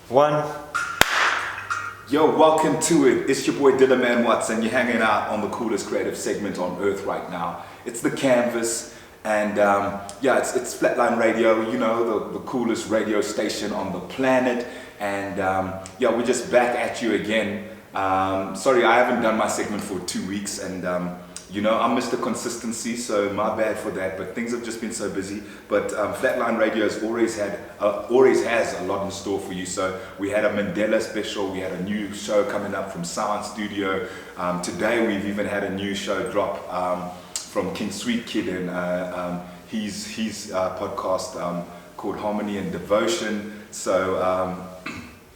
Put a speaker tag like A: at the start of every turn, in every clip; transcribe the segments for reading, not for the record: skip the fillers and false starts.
A: One.
B: Yo, welcome to it. It's your boy Dillaman Watson. You're hanging out on the coolest creative segment on earth right now. It's The Canvas, and it's Flatline Radio, you know, the coolest radio station on the planet. And we're just back at you again. Sorry, I haven't done my segment for 2 weeks, and I'm Mr. Consistency, so my bad for that, but things have just been so busy. But Flatline Radio has always has a lot in store for you. So we had a Mandela special, we had a new show coming up from Sound Studio. Today we've even had a new show drop from King Sweet Kid and his podcast called Harmony and Devotion. So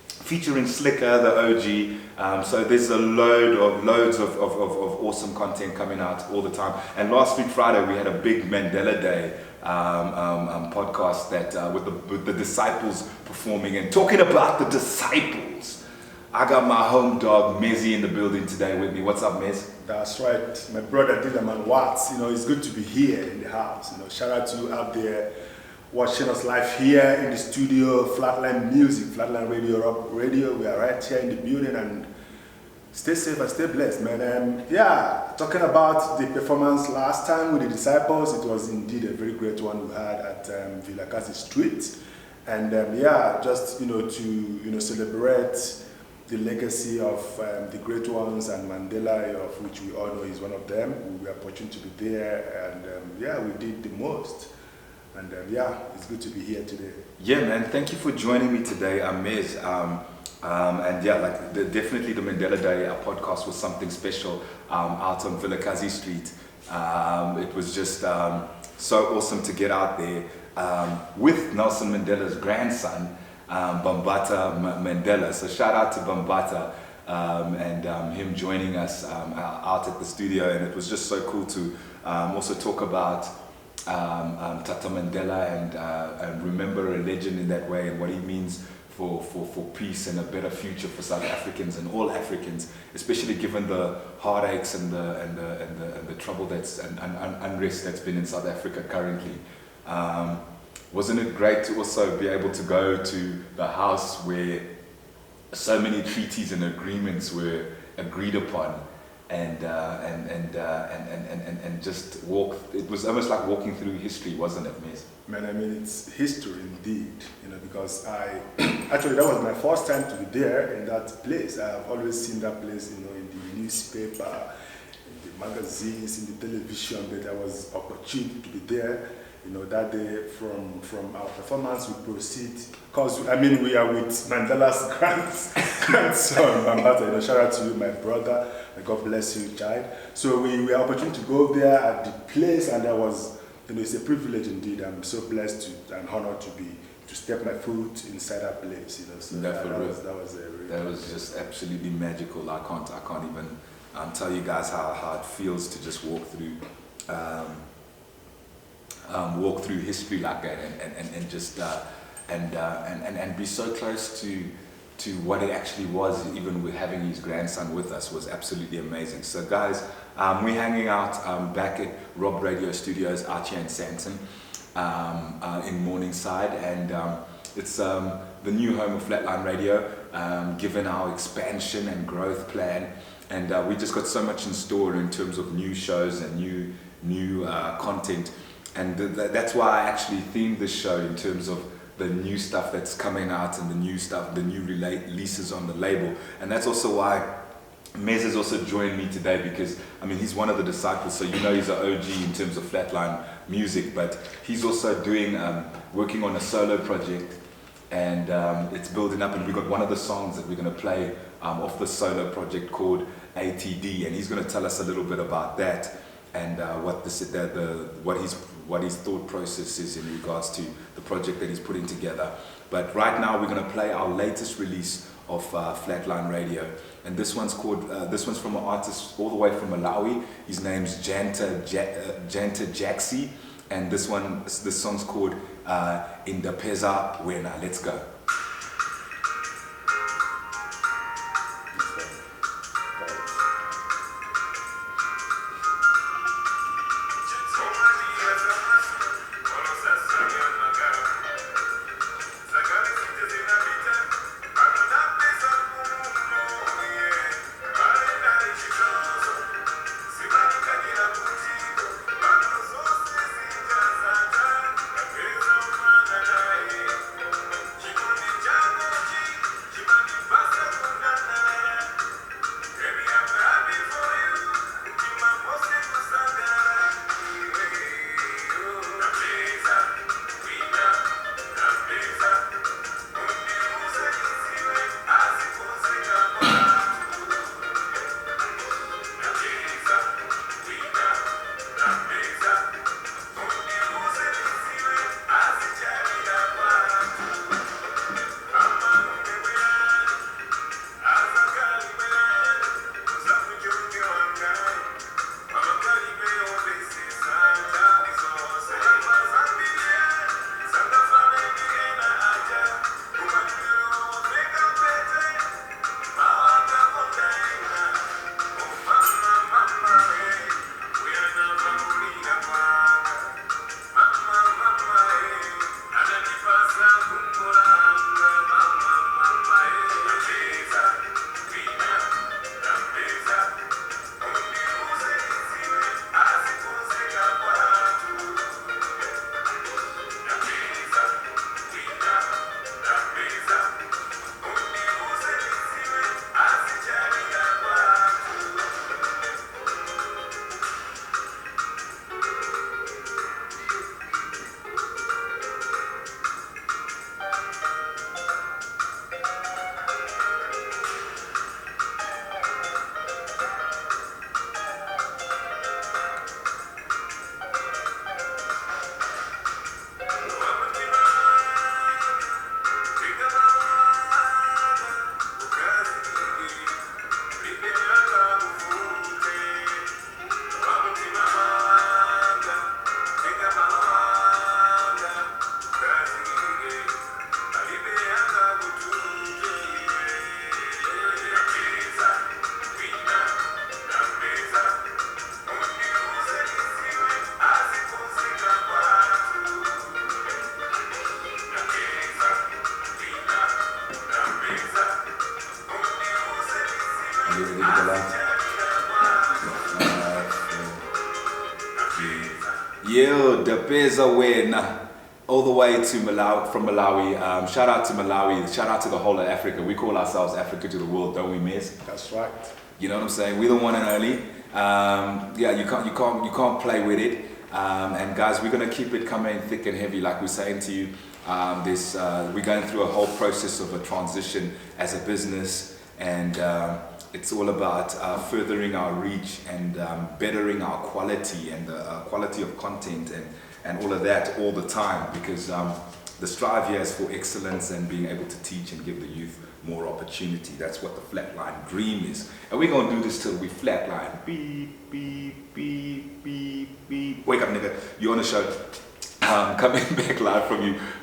B: featuring Slicker, the OG. So there's loads of awesome content coming out all the time. And last week Friday we had a big Mandela Day podcast that with the disciples performing. And talking about the disciples, I got my home dog Mezzy in the building today with me. What's up, Mez?
C: That's right, my brother Dillaman Watts. It's good to be here in the house. Shout out to you out there watching us live here in the studio, Flatline Music, Flatline Radio. We are right here in the building, and stay safe and stay blessed, man. Talking about the performance last time with the disciples, it was indeed a very great one we had at Vilakazi Street, and just to celebrate the legacy of the great ones, and Mandela, of which we all know is one of them. We were fortunate to be there, and we did the most. And it's good to be here today.
B: Yeah, man. Thank you for joining me today, Mez. Definitely the Mandela Day podcast was something special out on Vilakazi Street. It was just so awesome to get out there with Nelson Mandela's grandson, Bambata Mandela. So shout out to Bambata and him joining us out at the studio. And it was just so cool to also talk about Tata Mandela and remember a legend in that way, and what he means for peace and a better future for South Africans and all Africans, especially given the heartaches and the trouble and unrest that's been in South Africa currently. Wasn't it great to also be able to go to the house where so many treaties and agreements were agreed upon? And just walk. It was almost like walking through history, wasn't it, Miz?
C: Man, it's history indeed. Because actually that was my first time to be there in that place. I've always seen that place, in the newspaper, in the magazines, in the television. But I was opportune to be there. That day from our performance, we proceed. Because we are with Mandela's grandson, Bambata. Shout out to you, my brother. God bless you, child. So we were opportunity to go there at the place, and that was, it's a privilege indeed. I'm so blessed and honored to step my foot inside that place. So that
B: was just absolutely magical. I can't even tell you guys how it feels to just walk through history like that, and just and be so close to what it actually was. Even with having his grandson with us was absolutely amazing. So guys, we're hanging out back at Rob Radio Studios out here in Sandton in Morningside, and it's the new home of Flatline Radio, given our expansion and growth plan. And we just got so much in store in terms of new shows and new content, and that's why I actually themed this show in terms of the new stuff that's coming out and the new releases on the label. And that's also why Mez has also joined me today, because he's one of the disciples, so he's an OG in terms of Flatline music, but he's also working on a solo project, and it's building up, and we got one of the songs that we're going to play off the solo project called ATD, and he's going to tell us a little bit about that, and what his thought process is in regards to the project that he's putting together. But right now we're going to play our latest release of Flatline Radio, and this one's from an artist all the way from Malawi. His name's Janta Jaxi, and this song's called Indapeza Wena. Let's go. You ready to go live? Yo, the Beza win all the way to Malawi, from Malawi. Shout out to Malawi. Shout out to the whole of Africa. We call ourselves Africa to the world, don't we, Miz?
C: That's right.
B: You know what I'm saying? We're the one and only. Yeah, you can't play with it. And guys, we're gonna keep it coming thick and heavy, like we're saying to you. We're going through a whole process of a transition as a business, and it's all about furthering our reach and bettering our quality and the quality of content and all of that all the time, because the strive here is for excellence and being able to teach and give the youth more opportunity. That's what the Flatline dream is. And we're going to do this till we flatline. Beep, beep, beep, beep, beep. Wake up, nigga. You're on the show. Coming back live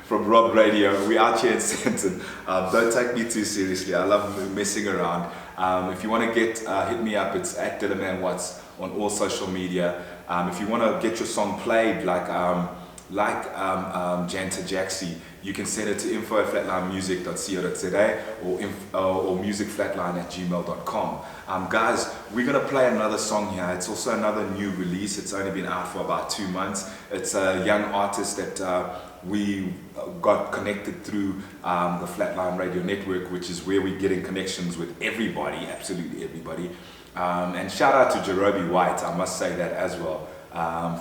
B: from Rob Radio. We out here in Sandton. Don't take me too seriously. I love messing around. If you want to hit me up, it's at Dillaman Watts on all social media. If you want to get your song played like Janta Jaxi, you can send it to info@flatlinemusic.co.za or musicflatline@gmail.com. Guys, we're going to play another song here. It's also another new release. It's only been out for about 2 months. It's a young artist that we got connected through the Flatline Radio Network, which is where we're getting connections with everybody, absolutely everybody. And shout out to Jerobi White, I must say that as well,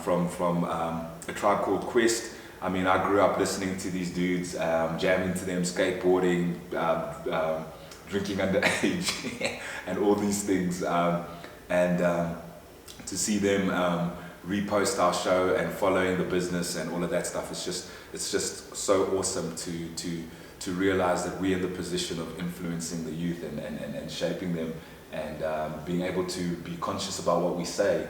B: from a tribe called Quest. I mean, I grew up listening to these dudes, jamming to them, skateboarding, drinking underage, and all these things. To see them repost our show and following the business and all of that stuff, it's just so awesome to realize that we're in the position of influencing the youth and shaping them, and being able to be conscious about what we say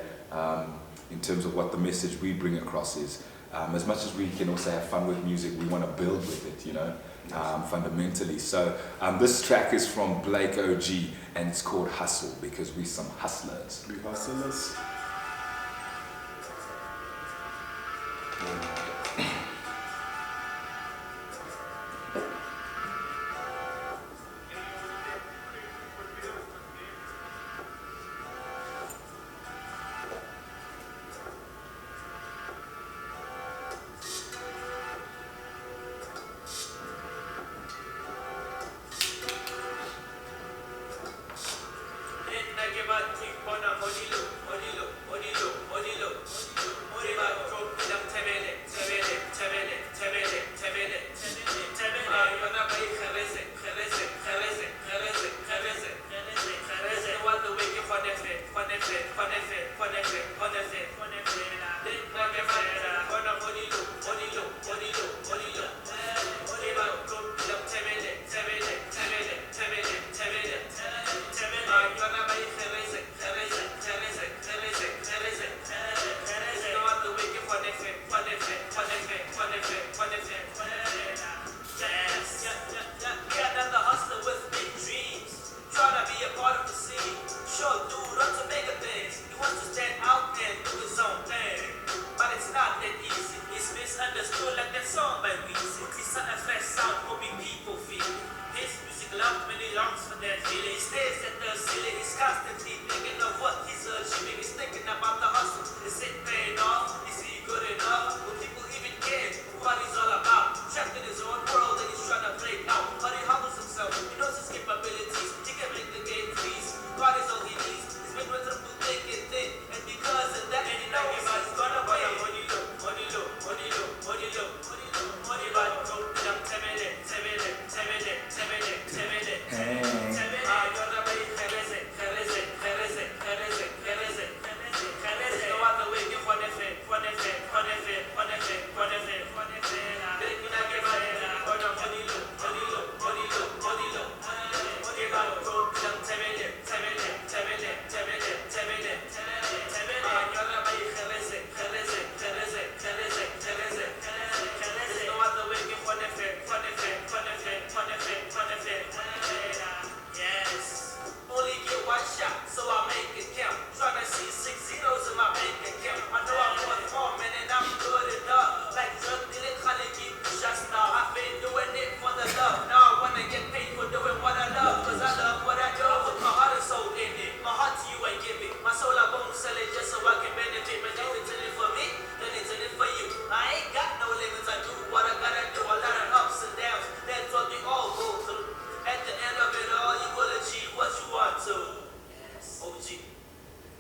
B: in terms of what the message we bring across is. As much as we can also have fun with music, we want to build with it, you know, fundamentally. So this track is from Blake OG, and it's called Hustle, because we're some hustlers.
C: We hustlers.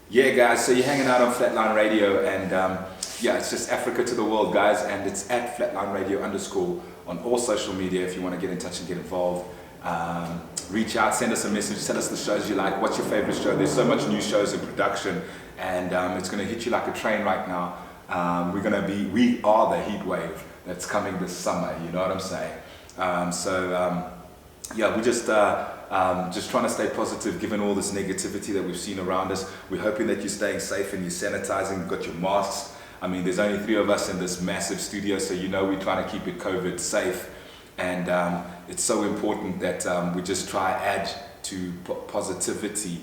B: Yeah, guys, so you're hanging out on Flatline Radio, and yeah, it's just Africa to the world, guys, and it's at Flatline Radio _ on all social media if you want to get in touch and get involved. Reach out, send us a message, tell us the shows you like, what's your favorite show. There's so much new shows in production, and it's going to hit you like a train right now. We are the heat wave that's coming this summer, you know what I'm saying? Yeah, we're just trying to stay positive given all this negativity that we've seen around us. We're hoping that you're staying safe and you're sanitizing, you've got your masks. I mean, there's only 3 of us in this massive studio, so you know we're trying to keep it COVID safe. And it's so important that we just try add to positivity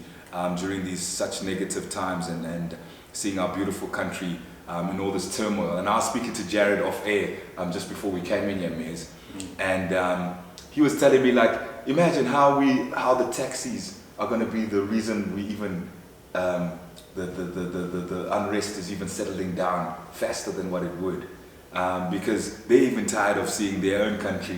B: during these such negative times, and seeing our beautiful country in all this turmoil. And I was speaking to Jared off air just before we came in here, Miz, and he was telling me, like, imagine how the taxis are going to be the reason we even the unrest is even settling down faster than what it would, because they're even tired of seeing their own country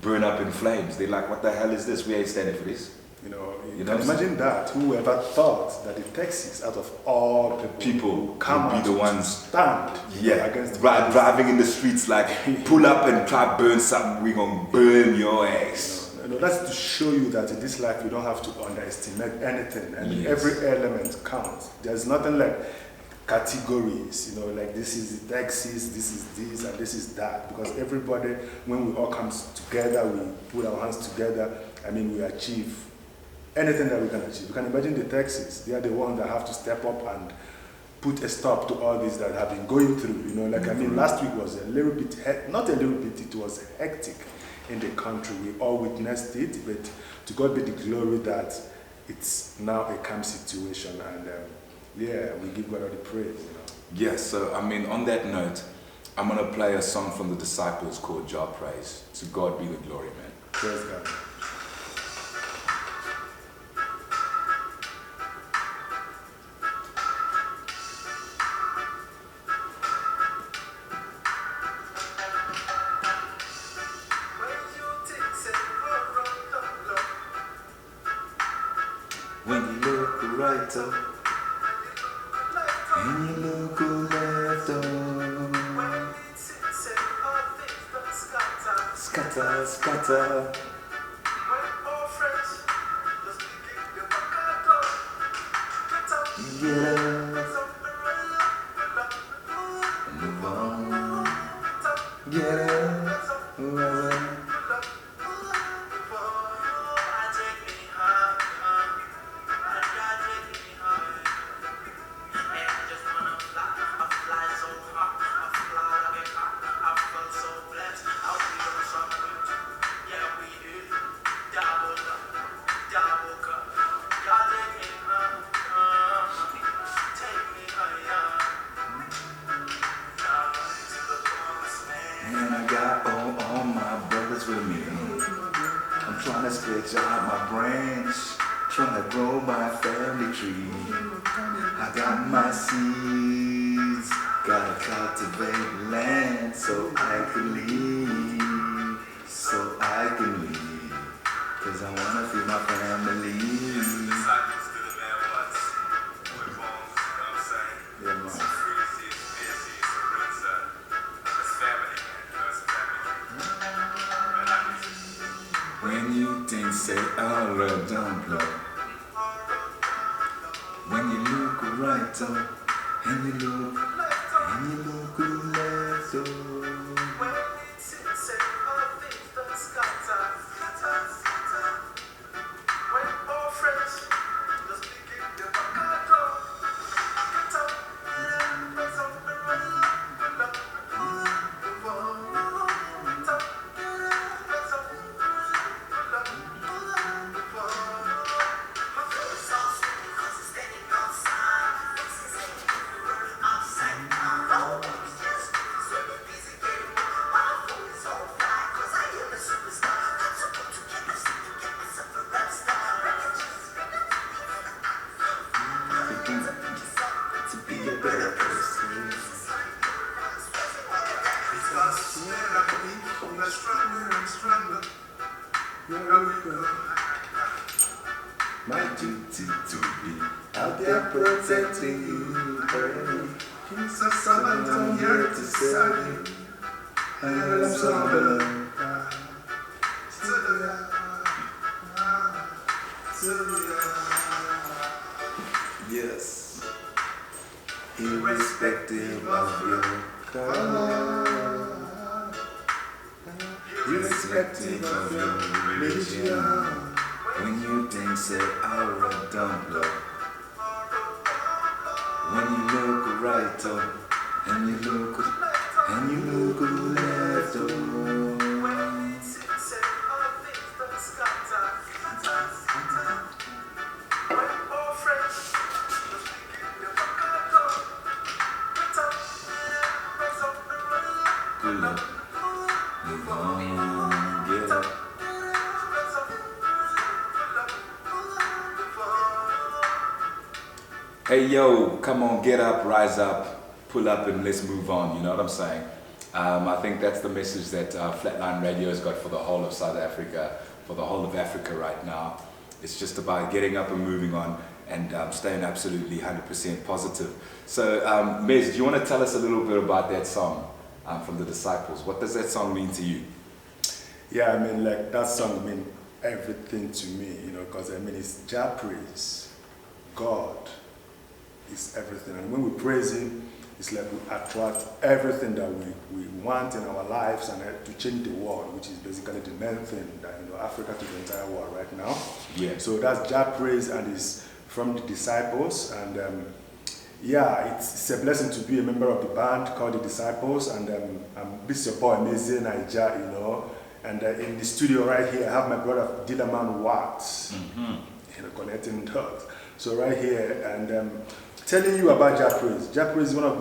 B: burn up in flames. They're like, what the hell is this? We ain't standing for this.
C: You can imagine that. Whoever thought that the taxis, out of all people who come
B: would be the ones
C: stand against
B: driving in the streets, like, pull up and try burn something, we're gonna burn your ass.
C: That's to show you that in this life you don't have to underestimate anything, and every element counts. There's nothing like categories, like this is the taxis, this is this, and this is that, because everybody, when we all come together, we put our hands together, we achieve anything that we can achieve. You can imagine the taxis. They are the ones that have to step up and put a stop to all this that have been going through. Last week was a little bit, not a little bit, it was hectic in the country. We all witnessed it, but to God be the glory that it's now a calm situation, and we give God all the praise.
B: Yes, so on that note, I'm going to play a song from the Disciples called Jah Praise. To God be the glory, man.
C: Praise God.
B: When you look right up and you look left up, scatter, scatter. Get up, move on, get up, rise up. And I got all my brothers with me. I'm trying to stretch out my branch, trying to grow my family tree. I got my seeds, gotta cultivate land so I can leave, cause I wanna feed my family. When you think, say, alright, don't blow. When you look right up, and you look left up. To be a better person. Stronger and stronger. Here we go. my duty to be out there protecting you. Kings of Sandton here to serve you. And I'm so humble. Yes, irrespective of your color, irrespective of your religion, when you think say I don't love, when you look right up and you look left up. Hey yo, come on, get up, rise up, pull up and let's move on, you know what I'm saying? I think that's the message that Flatline Radio has got for the whole of South Africa, for the whole of Africa right now. It's just about getting up and moving on and staying absolutely 100% positive. So Mez, do you want to tell us a little bit about that song from the Disciples? What does that song mean to you?
C: Yeah, I mean, like that song means everything to me, you know, because I mean, it's Jah praise. God is everything. And when we praise Him, it's like we attract everything that we want in our lives and to change the world, which is basically the main thing that, you know, Africa to the entire world right now. Yeah. So that's Jah praise, and it's from the Disciples. And yeah, it's a blessing to be a member of the band called the Disciples. And this is your boy Meze Naija, you know. And in the studio right here, I have my brother Dillaman Watts, you know, connecting dots. So right here, and telling you about Jah praise. Jah praise is one of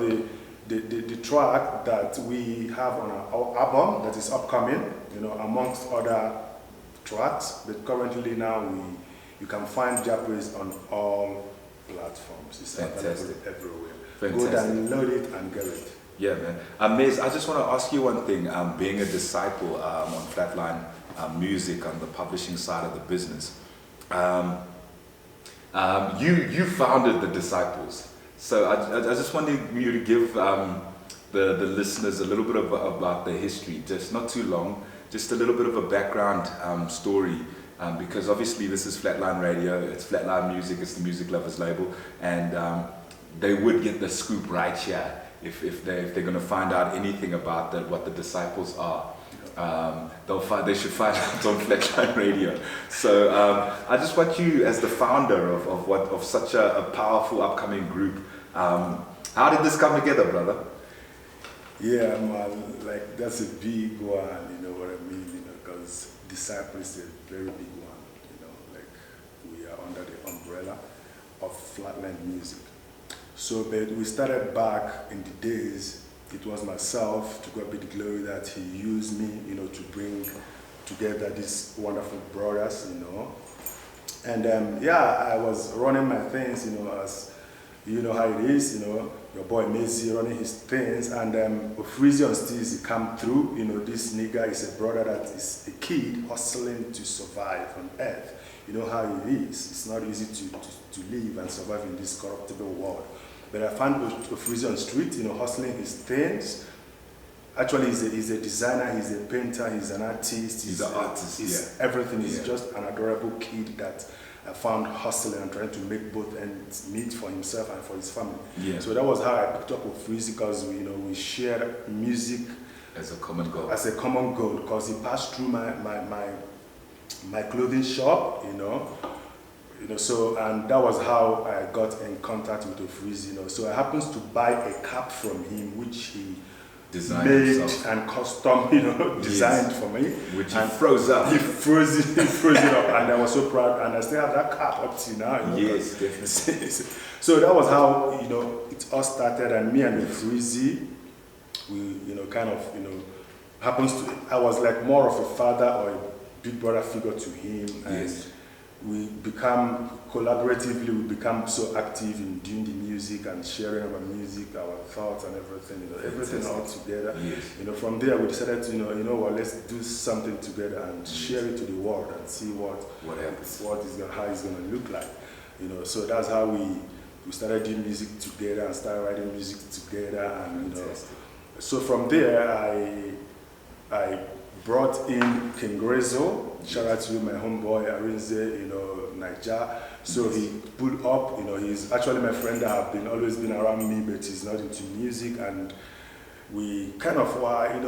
C: the track that we have on our album that is upcoming, you know, amongst other tracks. But currently now you can find Jah praise on all platforms. It's available everywhere. Fantastic. Go download it and get it.
B: Yeah, man. Mez, I just want to ask you one thing. Being a disciple on Flatline Music, on the publishing side of the business, you founded the Disciples. So I just wanted you to give the listeners a little bit about the history, just not too long, just a little bit of a background story. Because obviously this is Flatline Radio, it's Flatline Music, it's the Music Lovers label, and they would get the scoop right here if they're going to find out anything about what the Disciples are. They should find out on Flatline Radio. So I just want you, as the founder of such a powerful upcoming group, how did this come together, brother?
C: Yeah, man, like that's a big one, you know what I mean, you know, because Disciples is a very big one, you know, like we are under the umbrella of Flatline Music. So, but we started back in the days. It was myself, to God be the glory, that He used me, you know, to bring together these wonderful brothers, you know. And yeah, I was running my things, you know, as you know how it is, you know, your boy Mezi running his things, and Freezy on Steez, he come through, you know, this nigga is a brother that is a kid hustling to survive on earth. You know how it is. It's not easy to live and survive in this corruptible world. But I found Freezy on street, you know, hustling his things. Actually, he's a designer, he's a painter, he's an artist.
B: He's an artist,
C: he's everything. He's just an adorable kid that I found hustling and trying to make both ends meet for himself and for his family. Yeah. So that was how I picked up with Freezy, because we shared music
B: as a common goal.
C: As a common goal, because he passed through my clothing shop, you know. So, and that was how I got in contact with Freezy, you know. So I happened to buy a cap from him, which he designed made himself. And custom, you know, designed for me.
B: Which he froze up.
C: He froze it up, and I was so proud, and I still have that cap up to now. You know,
B: yes, definitely.
C: So that was how, you know, it all started, and me and Freezy, we, you know, kind of, you know, I was like more of a father or a big brother figure to him, and we become collaboratively, we become so active in doing the music and sharing our music, our thoughts and everything, everything all together.
B: Yes.
C: From there we decided to, what, let's do something together and share it to the world and see what happens, how it's gonna look like. So that's how we started doing music together and started writing music together, and so from there I brought in King Rezo. Shout out to my homeboy Arinze, Niger. So he pulled up, he's actually my friend that have always been around me, but he's not into music, and we kind of why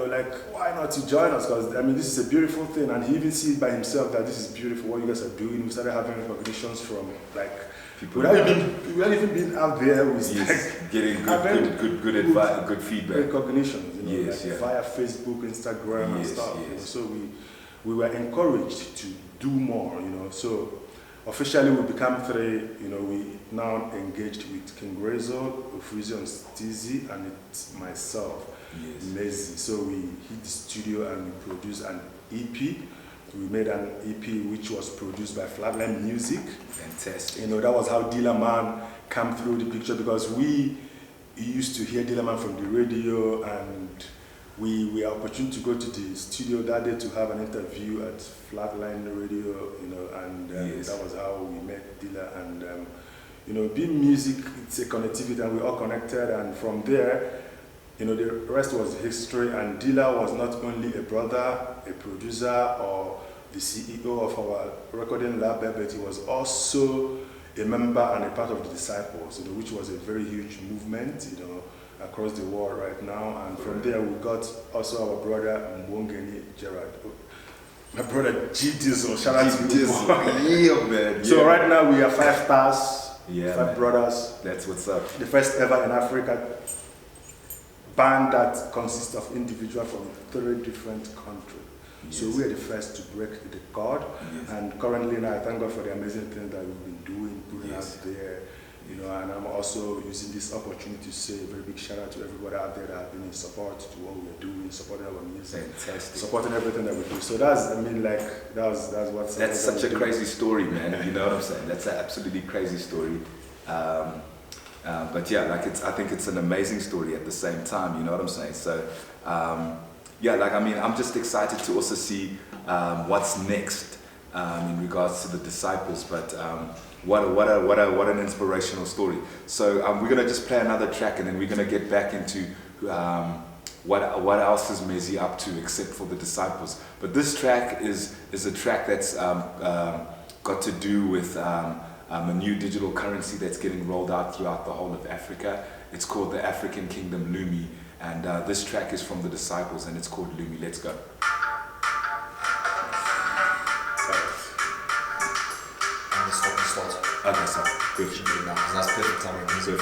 C: not to join us, because this is a beautiful thing, and he even sees by himself that this is beautiful what you guys are doing. We started having recognitions from people without even being out there. We
B: getting good advice, good feedback,
C: recognitions, via Facebook, Instagram, and stuff. So we were encouraged to do more. So officially we become 3. We now engaged with King Rezo, Ofrizio and Stizzy, and it's myself, Mezi. So we hit the studio and we produced an EP. We made an EP which was produced by Flatline Music.
B: Fantastic.
C: That was how Dilla Man came through the picture, because we used to hear Dilla Man from the radio, and we were opportune to go to the studio that day to have an interview at Flatline Radio, and that was how we met Dilla. And being music, it's a connectivity, and we all connected, and from there, the rest was history. And Dilla was not only a brother, a producer, or the CEO of our recording lab, but he was also a member and a part of the Disciples, which was a very huge movement, across the world right now. And from there, we got also our brother Mwongeni Gerard, my brother G Dizzle. Shout out to you.
B: Man.
C: So right now we are 5 stars, 5 brothers.
B: That's what's up.
C: The first ever in Africa band that consists of individuals from 3 different countries. So we are the first to break the record, and currently now I thank God for the amazing things that we've been doing, putting out there, and I'm also using this opportunity to say a very big shout out to everybody out there that have been in support to what we're doing, supporting our music, supporting everything that we do. So that's
B: such a crazy story, man. You know what I'm saying? That's an absolutely crazy story. But yeah, I think it's an amazing story at the same time, you know what I'm saying? So, I'm just excited to also see what's next in regards to the Disciples. But what an inspirational story. So we're gonna just play another track, and then we're gonna get back into what else is Mezi up to except for the Disciples. But this track is a track that's got to do with a new digital currency that's getting rolled out throughout the whole of Africa. It's called the African Kingdom Lumi, and this track is from the Disciples, and it's called Lumi. Let's go.
A: Slot.
B: Okay, so good.
A: That's perfect timing.
B: Perfect.